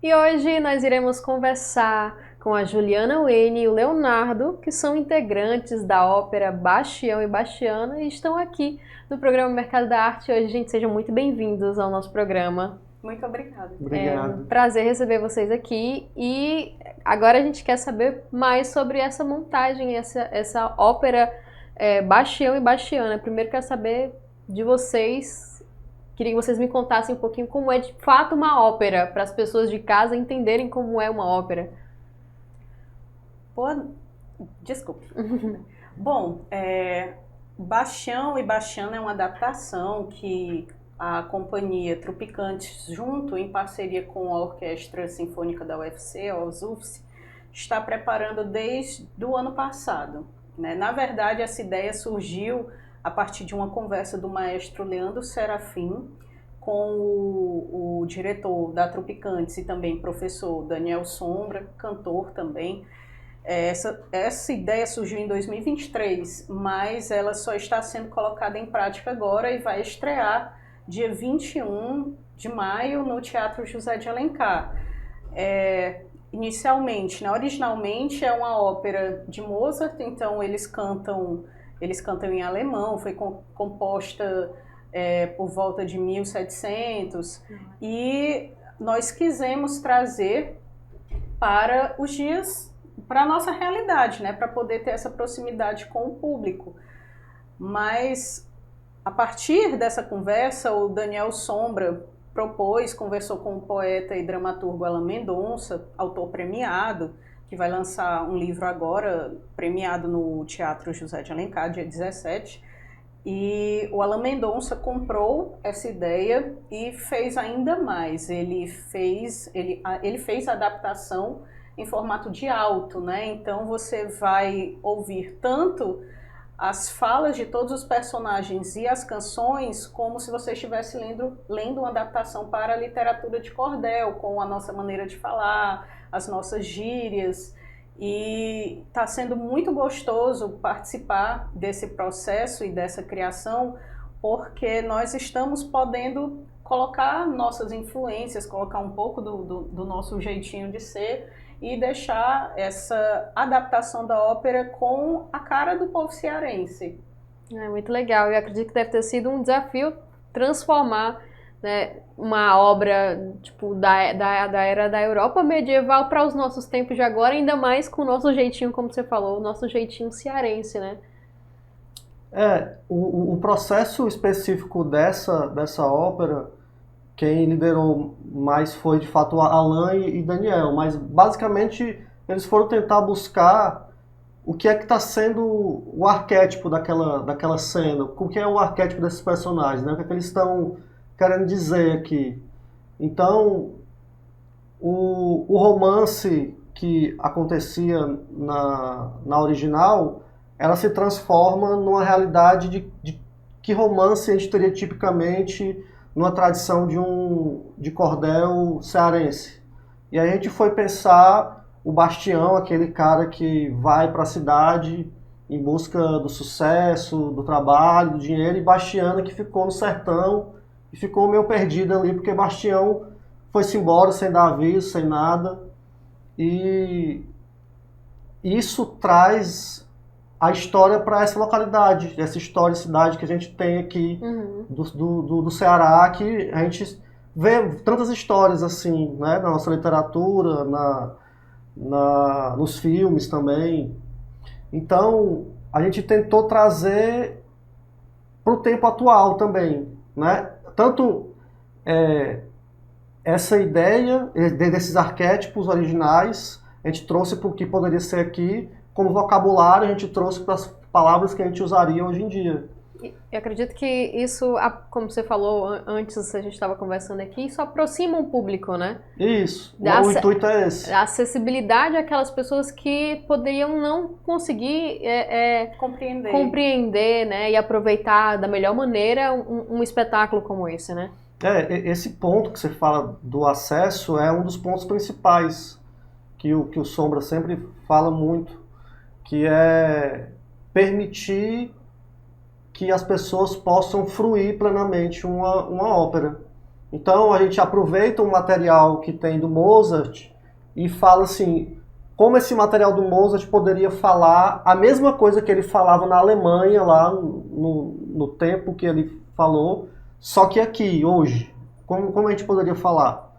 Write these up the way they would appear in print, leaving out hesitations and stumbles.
E hoje nós iremos conversar com a Juliana Wene e o Leonardo, que são integrantes da ópera Bastião e Bastiana e estão aqui no programa Mercado da Arte hoje. Gente, sejam muito bem-vindos ao nosso programa. Muito obrigada. É um prazer receber vocês aqui e agora a gente quer saber mais sobre essa montagem, essa ópera Bastião e Bastiana. Primeiro quero saber de vocês, queria que vocês me contassem um pouquinho como é de fato uma ópera, para as pessoas de casa entenderem como é uma ópera. Desculpe. Bom, Bastião e Bastiana é uma adaptação que a companhia Tropicantes, junto em parceria com a Orquestra Sinfônica da UFC, a OSUFS, está preparando desde o ano passado, né? Na verdade, essa ideia surgiu a partir de uma conversa do maestro Leandro Serafim com o diretor da Tropicantes e também professor Daniel Sombra, cantor também. Essa ideia surgiu em 2023, mas ela só está sendo colocada em prática agora e vai estrear dia 21 de maio no Teatro José de Alencar. Originalmente é uma ópera de Mozart, então eles cantam em alemão, foi composta por volta de 1700 e nós quisemos trazer para os dias, para a nossa realidade, né, para poder ter essa proximidade com o público. Mas a partir dessa conversa, o Daniel Sombra conversou com o poeta e dramaturgo Alan Mendonça, autor premiado, que vai lançar um livro agora, premiado no Teatro José de Alencar, dia 17. E o Alan Mendonça comprou essa ideia e fez ainda mais. Ele fez a adaptação em formato de auto, né? Então você vai ouvir tanto as falas de todos os personagens e as canções como se você estivesse lendo uma adaptação para a literatura de cordel, com a nossa maneira de falar, as nossas gírias. E está sendo muito gostoso participar desse processo e dessa criação, porque nós estamos podendo colocar nossas influências, colocar um pouco do nosso jeitinho de ser e deixar essa adaptação da ópera com a cara do povo cearense. É muito legal, eu acredito que deve ter sido um desafio transformar, né, uma obra tipo, da era da Europa medieval para os nossos tempos de agora, ainda mais com o nosso jeitinho, como você falou, o nosso jeitinho cearense, né? O processo específico dessa ópera, quem liderou mais foi de fato Alan e Daniel, mas basicamente eles foram tentar buscar o que é que está sendo o arquétipo daquela cena, o que é o arquétipo desses personagens, né? O que é que eles estão querendo dizer aqui. Então, o romance que acontecia na original, ela se transforma numa realidade de que romance a gente teria tipicamente numa tradição de cordel cearense. E aí a gente foi pensar o Bastião, aquele cara que vai para a cidade em busca do sucesso, do trabalho, do dinheiro, e Bastiana que ficou no sertão e ficou meio perdida ali, porque Bastião foi-se embora sem dar aviso, sem nada. E isso traz a história para essa localidade, essa história de cidade que a gente tem aqui do Ceará, que a gente vê tantas histórias assim, né, na nossa literatura, nos filmes também. Então, a gente tentou trazer para o tempo atual também, né? Tanto essa ideia desses arquétipos originais, a gente trouxe para o que poderia ser aqui, como vocabulário a gente trouxe para as palavras que a gente usaria hoje em dia. Eu acredito que isso, como você falou antes, a gente estava conversando aqui, isso aproxima o público, né? Isso, o intuito é esse. A acessibilidade àquelas pessoas que poderiam não conseguir compreender, né? E aproveitar da melhor maneira um espetáculo como esse, né? Esse ponto que você fala do acesso é um dos pontos principais que o Sombra sempre fala muito, que é permitir que as pessoas possam fruir plenamente uma ópera, Então a gente aproveita um material que tem do Mozart e fala assim, como esse material do Mozart poderia falar a mesma coisa que ele falava na Alemanha, lá no tempo que ele falou, só que aqui, hoje. Como a gente poderia falar?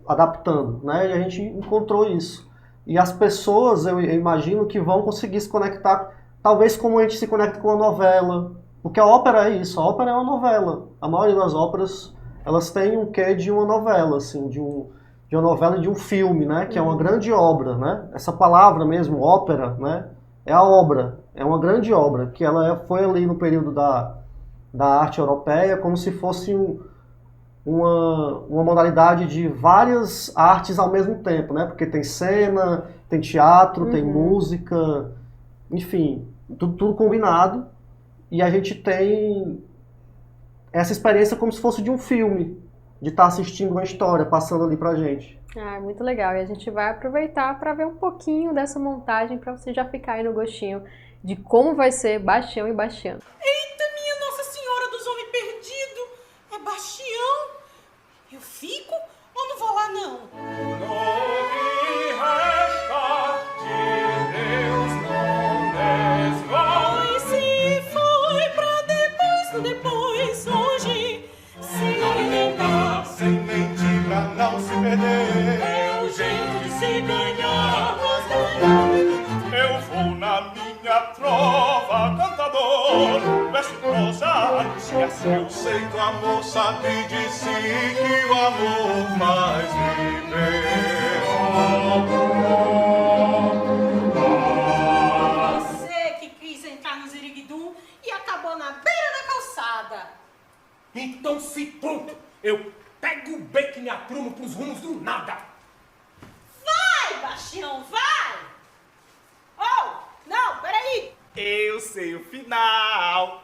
Adaptando, né? E a gente encontrou isso. E as pessoas, eu imagino, que vão conseguir se conectar, talvez como a gente se conecta com a novela. Porque a ópera é isso, a ópera é uma novela. A maioria das óperas, elas têm um quê de uma novela, assim, de uma novela e de um filme, né? Que é uma grande obra, né? Essa palavra mesmo, ópera, né? É a obra, é uma grande obra, que ela foi ali no período da arte europeia, como se fosse uma modalidade de várias artes ao mesmo tempo, né? Porque tem cena, tem teatro, tem música, enfim, tudo combinado. E a gente tem essa experiência como se fosse de um filme, de estar assistindo uma história, passando ali pra gente. Ah, muito legal. E a gente vai aproveitar para ver um pouquinho dessa montagem para você já ficar aí no gostinho de como vai ser Bastião e Bastiana. Eita, minha Nossa Senhora dos Homens Perdidos! É Bastião? Eu fico ou não vou lá, não? Foi, se foi pra depois, hoje. Sem mentir pra não se perder. É o jeito de se ganhar. Eu vou na minha trova, cantador, veste prosa, e assim eu sei que a moça me disse que o amor faz viver. Você que quis entrar no Ziriguidum e acabou na beira da calçada. Então se pronto, eu pego o beco e me aprumo pros rumos do nada. Vai, Bastião, vai! Oh, não, peraí! Eu sei o final,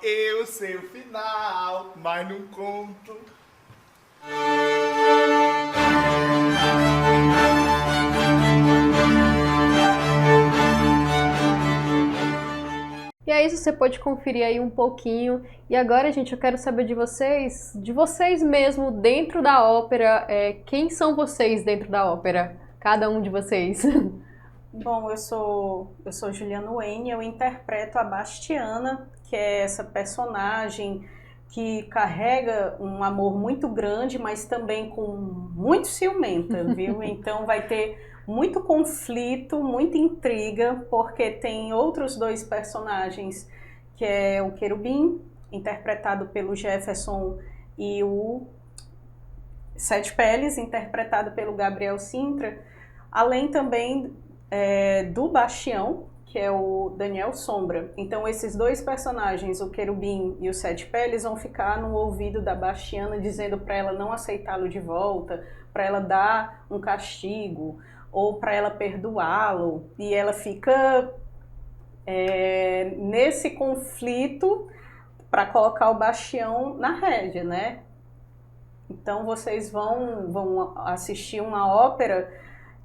mas não conto. E é isso, você pode conferir aí um pouquinho. E agora, gente, eu quero saber de vocês mesmo dentro da ópera. Quem são vocês dentro da ópera? Cada um de vocês. Bom, eu sou Juliana Wayne, eu interpreto a Bastiana, que é essa personagem que carrega um amor muito grande, mas também com muito ciumenta, viu? Então vai ter muito conflito, muita intriga, porque tem outros dois personagens, que é o Querubim, interpretado pelo Jefferson, e o Sete Peles, interpretado pelo Gabriel Sintra, além também do Bastião, que é o Daniel Sombra. Então esses dois personagens, o Querubim e o Sete Peles, vão ficar no ouvido da Bastiana, dizendo para ela não aceitá-lo de volta, para ela dar um castigo, ou para ela perdoá-lo. E ela fica nesse conflito para colocar o Bastião na rédea, né? Então vocês vão assistir uma ópera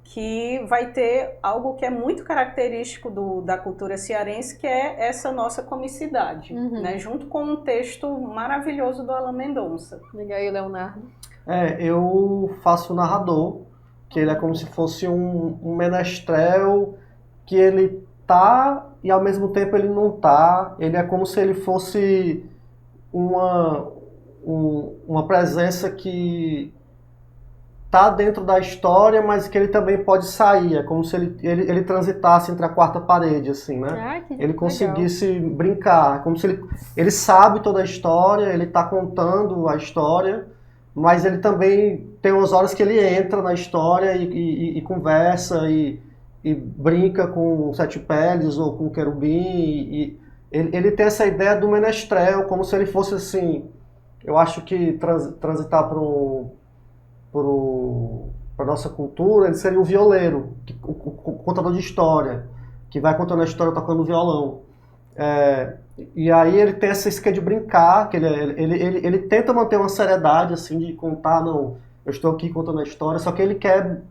que vai ter algo que é muito característico da cultura cearense, que é essa nossa comicidade, né? Junto com um texto maravilhoso do Alain Mendonça. Legal aí, Leonardo. Eu faço o narrador, que ele é como se fosse um menestrel, que ele tá e ao mesmo tempo ele não tá. Ele é como se ele fosse uma presença que tá dentro da história, mas que ele também pode sair. É como se ele transitasse entre a quarta parede, assim, né? Ele conseguisse brincar. É como se ele sabe toda a história, ele tá contando a história, mas ele também tem umas horas que ele entra na história e conversa e brinca com o Sete Peles ou com o Querubim. Ele tem essa ideia do menestrel, como se ele fosse assim, eu acho que transitar para a nossa cultura, ele seria o violeiro, o contador de história, que vai contando a história tocando violão. E aí ele tem essa isca de brincar, que ele tenta manter uma seriedade, assim, de contar, não, eu estou aqui contando a história, só que ele quer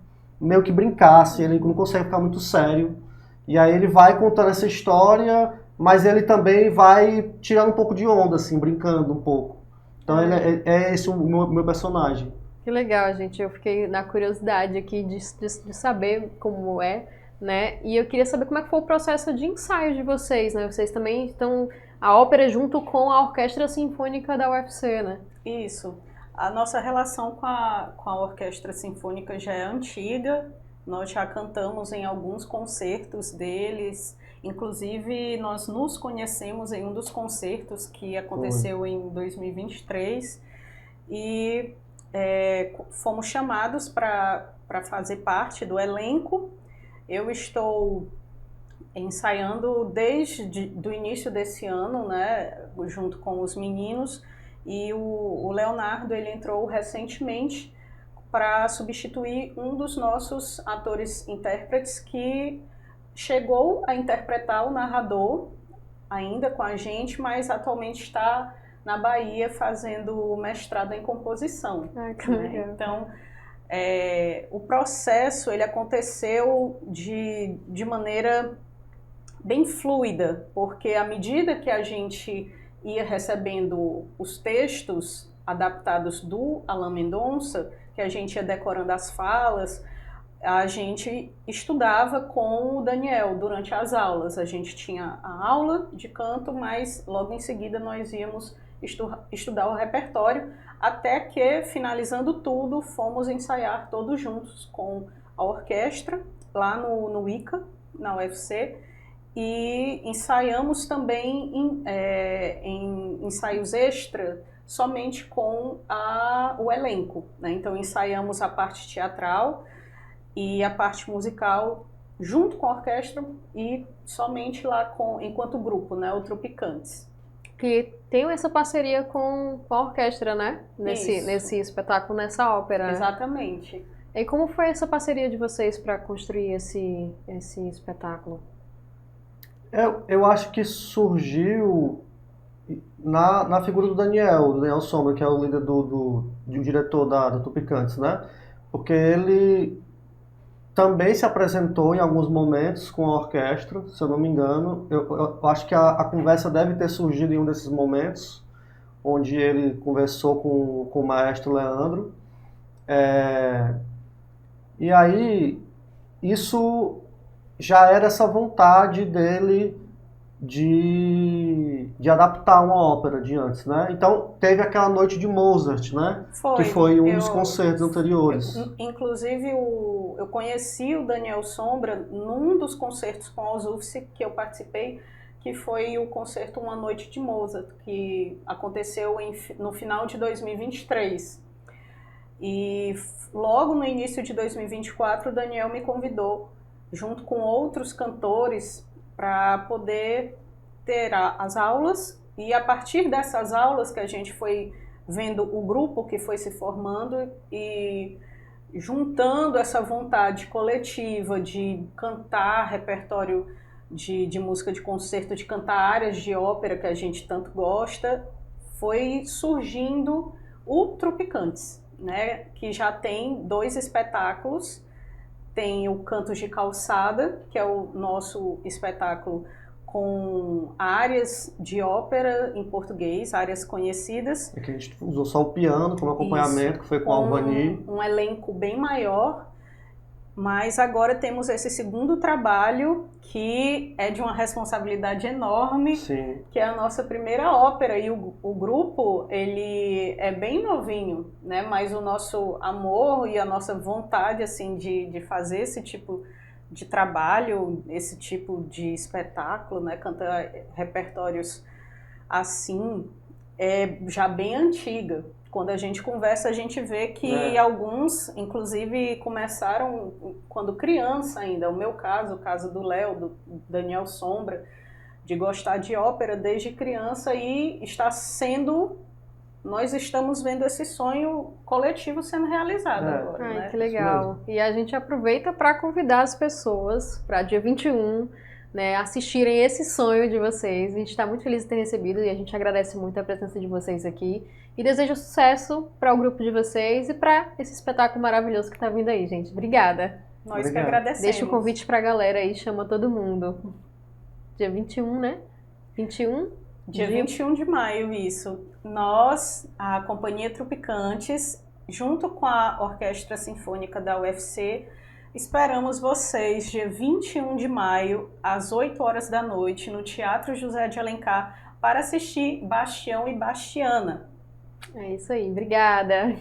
meio que brincar, assim, ele não consegue ficar muito sério. E aí ele vai contando essa história, mas ele também vai tirando um pouco de onda, assim, brincando um pouco. Então é esse o meu personagem. Que legal, gente. Eu fiquei na curiosidade aqui de saber como é, né? E eu queria saber como é que foi o processo de ensaio de vocês, né? Vocês também estão... A ópera junto com a Orquestra Sinfônica da UFC, né? Isso. A nossa relação com a Orquestra Sinfônica já é antiga. Nós já cantamos em alguns concertos deles. Inclusive, nós nos conhecemos em um dos concertos que aconteceu em 2023. E fomos chamados para fazer parte do elenco. Eu estou ensaiando desde o início desse ano, né, junto com os meninos, e o Leonardo ele entrou recentemente para substituir um dos nossos atores-intérpretes que chegou a interpretar o narrador ainda com a gente, mas atualmente está na Bahia fazendo mestrado em composição. Que legal. Então, o processo ele aconteceu de maneira bem fluida, porque à medida que a gente ia recebendo os textos adaptados do Alain Mendonça, que a gente ia decorando as falas, a gente estudava com o Daniel durante as aulas. A gente tinha a aula de canto, mas logo em seguida nós íamos estudar o repertório, até que, finalizando tudo, fomos ensaiar todos juntos com a orquestra, lá no ICA, na UFC, e ensaiamos também em ensaios extra somente com o elenco, né? Então ensaiamos a parte teatral e a parte musical junto com a orquestra e somente lá enquanto grupo, né? O Tropicantes. Que tem essa parceria com a orquestra, né? Nesse espetáculo, nessa ópera. Né? Exatamente. E como foi essa parceria de vocês para construir esse espetáculo? Eu acho que surgiu na figura do Daniel Sombra, que é o líder do diretor da Tropicantes, né? Porque ele também se apresentou em alguns momentos com a orquestra, se eu não me engano. Eu acho que a conversa deve ter surgido em um desses momentos, onde ele conversou com o maestro Leandro. E aí, isso já era essa vontade dele de adaptar uma ópera de antes, né? Então, teve aquela noite de Mozart, né? Que foi um dos concertos anteriores. Inclusive, eu conheci o Daniel Sombra num dos concertos com a Osufsi que eu participei, que foi o concerto Uma Noite de Mozart, que aconteceu no final de 2023. E logo no início de 2024, o Daniel me convidou, junto com outros cantores, para poder ter as aulas, e a partir dessas aulas que a gente foi vendo o grupo que foi se formando e juntando essa vontade coletiva de cantar repertório de música de concerto, de cantar áreas de ópera que a gente tanto gosta, foi surgindo o Tropicantes, né, que já tem 2 espetáculos. Tem o Cantos de Calçada, que é o nosso espetáculo com áreas de ópera em português, áreas conhecidas. É que a gente usou só o piano como acompanhamento, isso, que foi com a Albani. Um elenco bem maior, mas agora temos esse segundo trabalho que é de uma responsabilidade enorme, sim, que é a nossa primeira ópera, e o grupo ele é bem novinho, né? Mas o nosso amor e a nossa vontade assim de fazer esse tipo de trabalho, esse tipo de espetáculo, né? Cantar repertórios assim é já bem antiga. Quando a gente conversa, a gente vê que alguns, inclusive, começaram quando criança ainda. O meu caso, o caso do Léo, do Daniel Sombra, de gostar de ópera desde criança, e nós estamos vendo esse sonho coletivo sendo realizado agora. Ai, né? que legal. E a gente aproveita para convidar as pessoas para dia 21, né, assistirem esse sonho de vocês. A gente está muito feliz de ter recebido e a gente agradece muito a presença de vocês aqui. E desejo sucesso para o grupo de vocês e para esse espetáculo maravilhoso que está vindo aí, gente. Obrigada. Nós que agradecemos. Deixa o convite para a galera aí, chama todo mundo. Dia 21, né? 21? Dia 21 de maio, isso. nós, a Companhia Trupicantes, junto com a Orquestra Sinfônica da UFC, esperamos vocês dia 21 de maio, às 8 horas da noite, no Teatro José de Alencar, para assistir Bastião e Bastiana. É isso aí, obrigada.